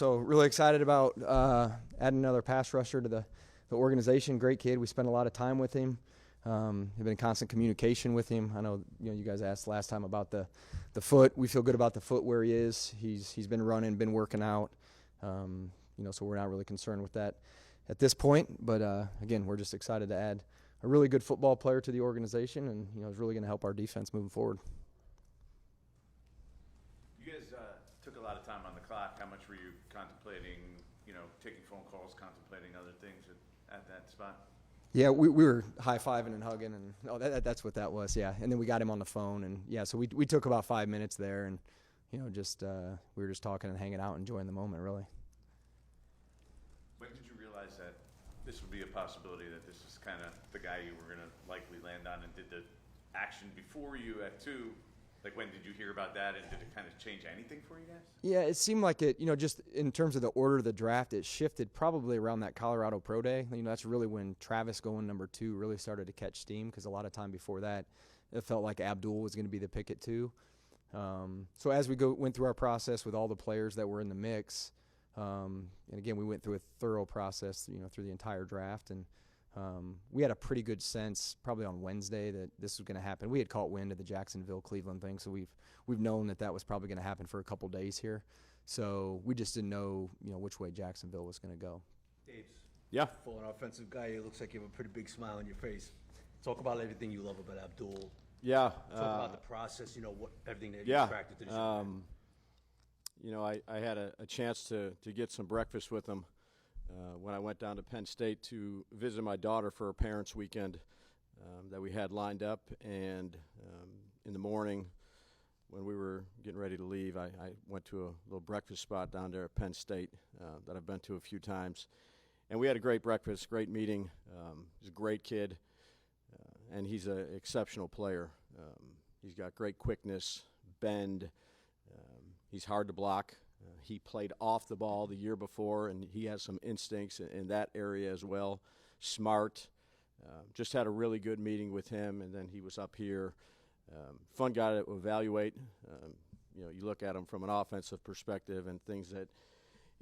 So really excited about adding another pass rusher to the organization. Great kid. We spent a lot of time with him. Have been in constant communication with him. I know you guys asked last time about the foot. We feel good about the foot where he is. He's been running, been working out. So we're not really concerned with that at this point. But again, we're just excited to add a really good football player to the organization, and is really going to help our defense moving forward. You guys took a lot of time on the clock. How much were you contemplating, taking phone calls, contemplating other things at that spot? Yeah, we were high-fiving and hugging, and that's what that was, yeah. And then we got him on the phone, and, yeah, so we took about 5 minutes there, and, we were just talking and hanging out, enjoying the moment, really. When did you realize that this would be a possibility, that this is kind of the guy you were going to likely land on, and did the action before you at 2? Like, when did you hear about that, and did it kind of change anything for you guys? Yeah, it seemed like it, just in terms of the order of the draft, it shifted probably around that Colorado Pro Day. That's really when Travis going number 2 really started to catch steam, because a lot of time before that, it felt like Abdul was going to be the pick at 2. So as we went through our process with all the players that were in the mix, and again, we went through a thorough process, through the entire draft, and we had a pretty good sense probably on Wednesday that this was going to happen. We had caught wind of the Jacksonville-Cleveland thing, so we've known that was probably going to happen for a couple days here. So we just didn't know, which way Jacksonville was going to go. Dave's. Yeah. For an offensive guy, it looks like you have a pretty big smile on your face. Talk about everything you love about Abdul. Yeah. Talk about the process, everything that you yeah. attracted to the show. I had a chance to get some breakfast with him when I went down to Penn State to visit my daughter for her parents' weekend that we had lined up. And in the morning, when we were getting ready to leave, I went to a little breakfast spot down there at Penn State that I've been to a few times. And we had a great breakfast, great meeting. He's a great kid, and he's an exceptional player. He's got great quickness, bend. He's hard to block. He played off the ball the year before, and he has some instincts in that area as well. Smart. Just had a really good meeting with him, and then he was up here. Fun guy to evaluate. You look at him from an offensive perspective and things that,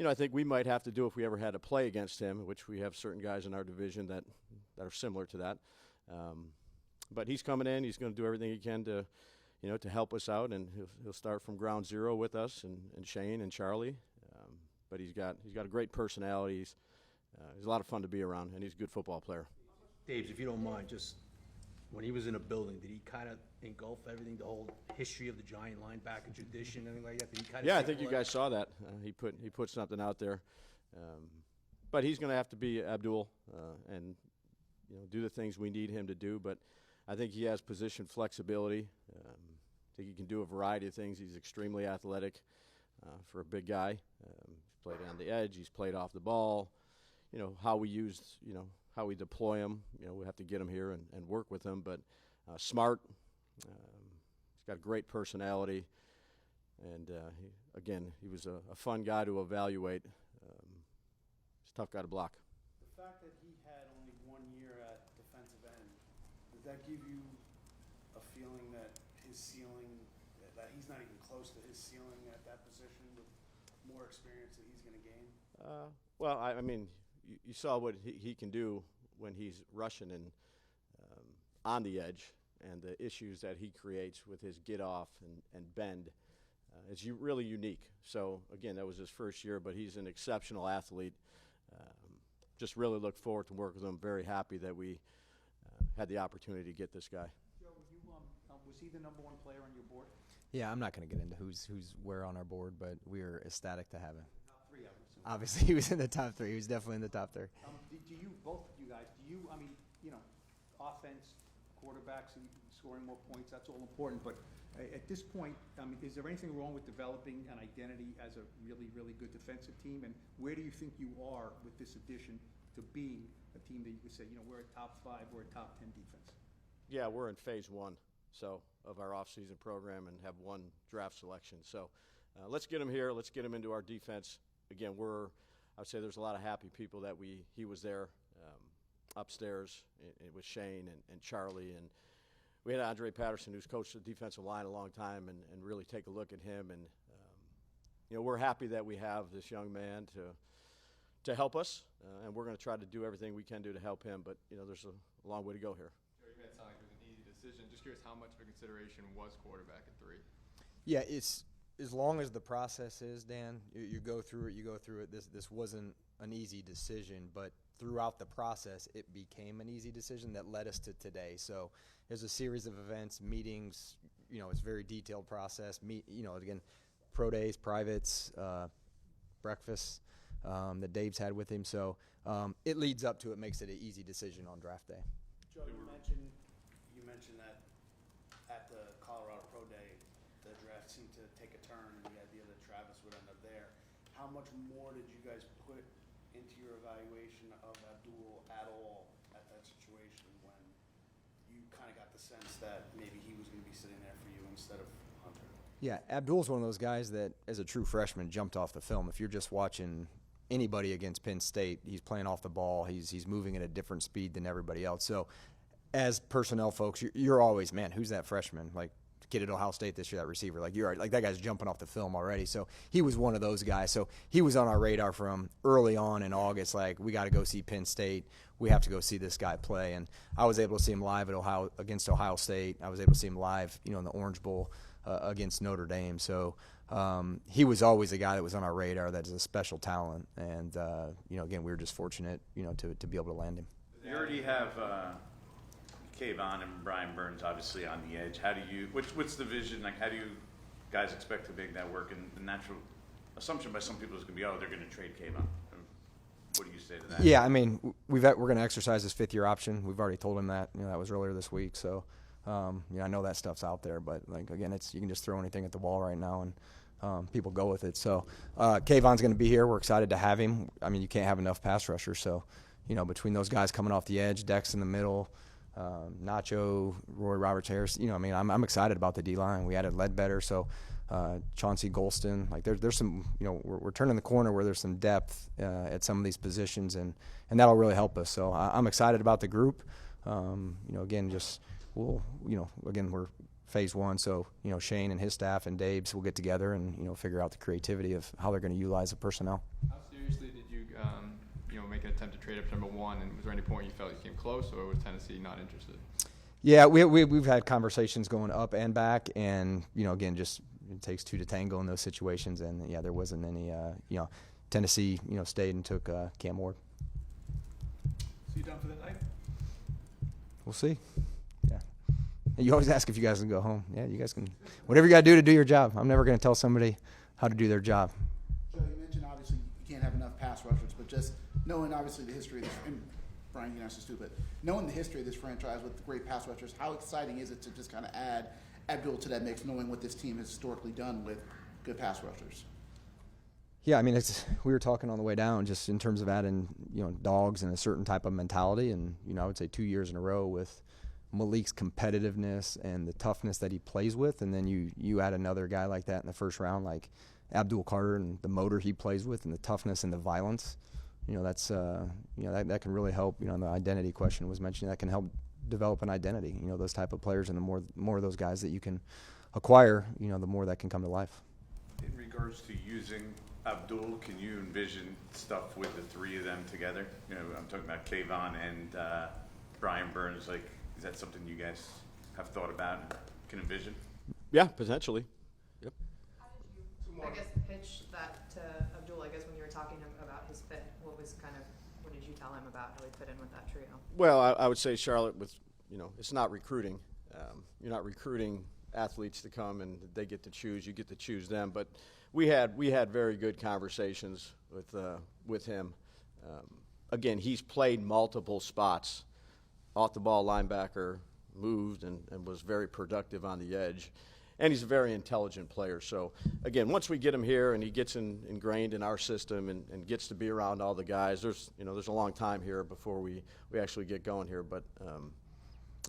I think we might have to do if we ever had to play against him, which we have certain guys in our division that are similar to that. But he's coming in. He's going to do everything he can to help us out, and he'll start from ground zero with us and Shane and Charlie. But he's got a great personality. He's a lot of fun to be around, and he's a good football player. Dave, if you don't mind, just when he was in a building, did he kind of engulf everything, the whole history of the Giant linebacker tradition, anything like that? Did he kind of? Yeah, I think you guys saw that. He put something out there. But he's going to have to be Abdul and do the things we need him to do. But I think he has position flexibility. I think he can do a variety of things. He's extremely athletic for a big guy. He's played on the edge. He's played off the ball. How we deploy him. We have to get him here and work with him. But smart. He's got a great personality. And, he was a fun guy to evaluate. He's a tough guy to block. The fact that he had only 1 year at defensive end, does that give you a feeling that his ceiling, that he's not even close to his ceiling at that position with more experience that he's going to gain? You saw what he can do when he's rushing and on the edge, and the issues that he creates with his get off and bend. It's really unique. So, again, that was his first year, but he's an exceptional athlete. Just really look forward to working with him. Very happy that we had the opportunity to get this guy. Joe, was he the number 1 player on your board? Yeah, I'm not going to get into who's where on our board, but we are ecstatic to have him. Top 3, I would assume. Obviously, he was in the top 3. He was definitely in the top 3. Do you, both of you guys, offense, quarterbacks, and scoring more points, that's all important. But at this point, is there anything wrong with developing an identity as a really, really good defensive team? And where do you think you are with this addition to being a team that you could say, we're a top 5, we're a top 10 defense? Yeah, we're in phase 1 of our offseason program and have 1 draft selection. So let's get him here. Let's get him into our defense. Again, I would say there's a lot of happy people that he was there upstairs with Shane and Charlie. And we had Andre Patterson, who's coached the defensive line a long time, and really take a look at him. And we're happy that we have this young man to help us, and we're going to try to do everything we can do to help him. But there's a long way to go here. You made it sound like it was an easy decision. Just curious, how much of a consideration was quarterback at 3? Yeah, it's as long as the process is, Dan, you go through it. This wasn't an easy decision, but throughout the process, it became an easy decision that led us to today. So there's a series of events, meetings. It's a very detailed process. Again, pro days, privates, breakfasts that Dave's had with him. So it leads up to it, makes it an easy decision on draft day. Joe, you mentioned that at the Colorado Pro Day, the draft seemed to take a turn, and the idea that Travis would end up there. How much more did you guys put into your evaluation of Abdul at all at that situation when you kind of got the sense that maybe he was going to be sitting there for you instead of Hunter? Yeah, Abdul's one of those guys that, as a true freshman, jumped off the film. If you're just watching anybody against Penn State, he's playing off the ball. He's moving at a different speed than everybody else. So, as personnel folks, you're always, man, who's that freshman? Like, kid at Ohio State this year, that receiver. Like, that guy's jumping off the film already. So he was one of those guys. So he was on our radar from early on in August. Like, we got to go see Penn State. We have to go see this guy play. And I was able to see him live at against Ohio State. I was able to see him live, in the Orange Bowl against Notre Dame. So he was always a guy that was on our radar. That is a special talent. And again, we were just fortunate, to be able to land him. You already have Kayvon and Brian Burns obviously on the edge. How do you? What's the vision? Like, how do you guys expect to make that work? And the natural assumption by some people is going to be, they're going to trade Kayvon. What do you say to that? Yeah, I mean, we're going to exercise his 5th-year option. We've already told him that. That was earlier this week. So, I know that stuff's out there, but again, you can just throw anything at the wall right now and people go with it. So, Kayvon's going to be here. We're excited to have him. I mean, you can't have enough pass rushers. So, between those guys coming off the edge, Dex in the middle, Nacho, Roy Roberts Harris, I'm excited about the D-line. We added Ledbetter, so Chauncey Golston. Like, there's some, we're turning the corner where there's some depth at some of these positions, and that'll really help us. So I'm excited about the group. Again, we're phase 1, so Shane and his staff and Dave's will get together and figure out the creativity of how they're going to utilize the personnel. How seriously did you make an attempt to trade up to number 1, and was there any point you felt you came close, or was Tennessee not interested? Yeah, we've had conversations going up and back, and again, just it takes 2 to tango in those situations, and yeah, there wasn't any. Tennessee stayed and took Cam Ward. So you done for the night? We'll see. Yeah, you always ask if you guys can go home. Yeah, you guys can. Whatever you got to do your job. I'm never going to tell somebody how to do their job. Joe, you mentioned obviously you can't have enough pass rushers, but just knowing obviously the history of this, and Brian, you're not so stupid, knowing the history of this franchise with the great pass rushers, how exciting is it to just kind of add Abdul to that mix, knowing what this team has historically done with good pass rushers? Yeah, I mean, we were talking on the way down just in terms of adding, dogs and a certain type of mentality, and I would say 2 years in a row with Malik's competitiveness and the toughness that he plays with, and then you add another guy like that in the first round, like Abdul Carter, and the motor he plays with, and the toughness and the violence. That's that can really help. The identity question was mentioned. That can help develop an identity. Those type of players, and the more of those guys that you can acquire, the more that can come to life. In regards to using Abdul, can you envision stuff with the 3 of them together? I'm talking about Kayvon and Brian Burns. Like, is that something you guys have thought about and can envision? Yeah, potentially. Yep. How did you, I guess, pitch that to Abdul? I guess when you were talking about his fit, what did you tell him about how he fit in with that trio? Well, I would say Charlotte, it's not recruiting. You're not recruiting athletes to come and they get to choose. You get to choose them. But we had very good conversations with him. Again, he's played multiple spots. Off the ball linebacker, moved and was very productive on the edge. And he's a very intelligent player. So, again, once we get him here and he gets ingrained in our system and gets to be around all the guys, there's a long time here before we actually get going here. But,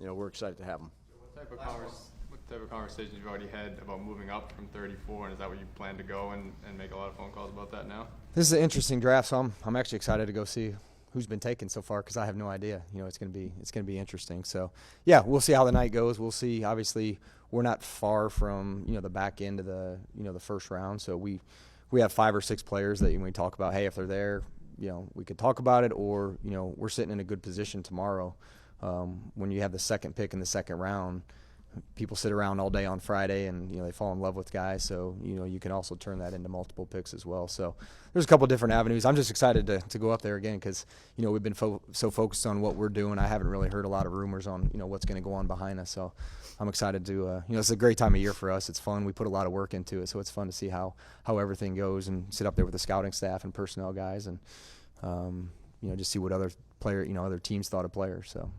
we're excited to have him. What type of conversations you've already had about moving up from 34, and is that where you plan to go and make a lot of phone calls about that now? This is an interesting draft, so I'm actually excited to go see who's been taken so far because I have no idea. It's going to be interesting. So, yeah, we'll see how the night goes. We'll see. Obviously, we're not far from the back end of the the first round, so we we have 5 or 6 players that when we talk about, hey, if they're there, we could talk about it, or we're sitting in a good position tomorrow. When you have the second pick in the second round, people sit around all day on Friday and they fall in love with guys, so you can also turn that into multiple picks as well. So there's a couple different avenues. I'm just excited to go up there again because we've been so focused on what we're doing. I haven't really heard a lot of rumors on what's going to go on behind us. So I'm excited to it's a great time of year for us. It's fun. We put a lot of work into it, so it's fun to see how everything goes and sit up there with the scouting staff and personnel guys and just see what other other teams thought of players. So.